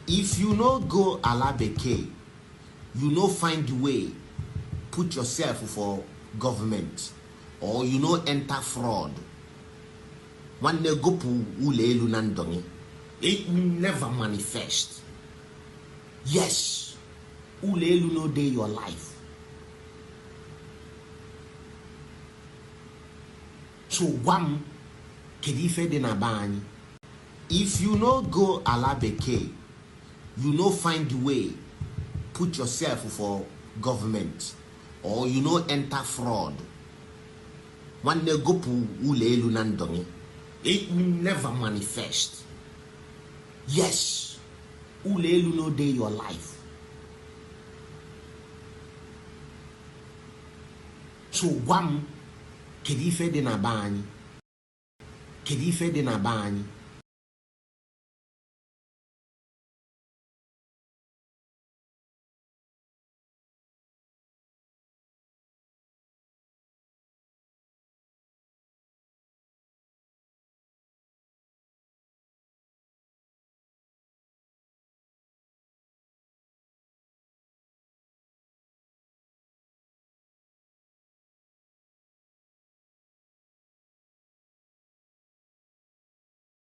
If you no go alabeke, you no find the way, put yourself for government, or you no enter fraud. One ne go pu ulelu nandongi, it will never manifest. Yes, ulelu no day your life. So wam kedife de nabani. If you no go alabeke, you no find the way, put yourself for government, or you no enter fraud. One ne go pu ulelu nandongi, it will never manifest. Yes, ulelu no day your life. So wam kedife de nabani.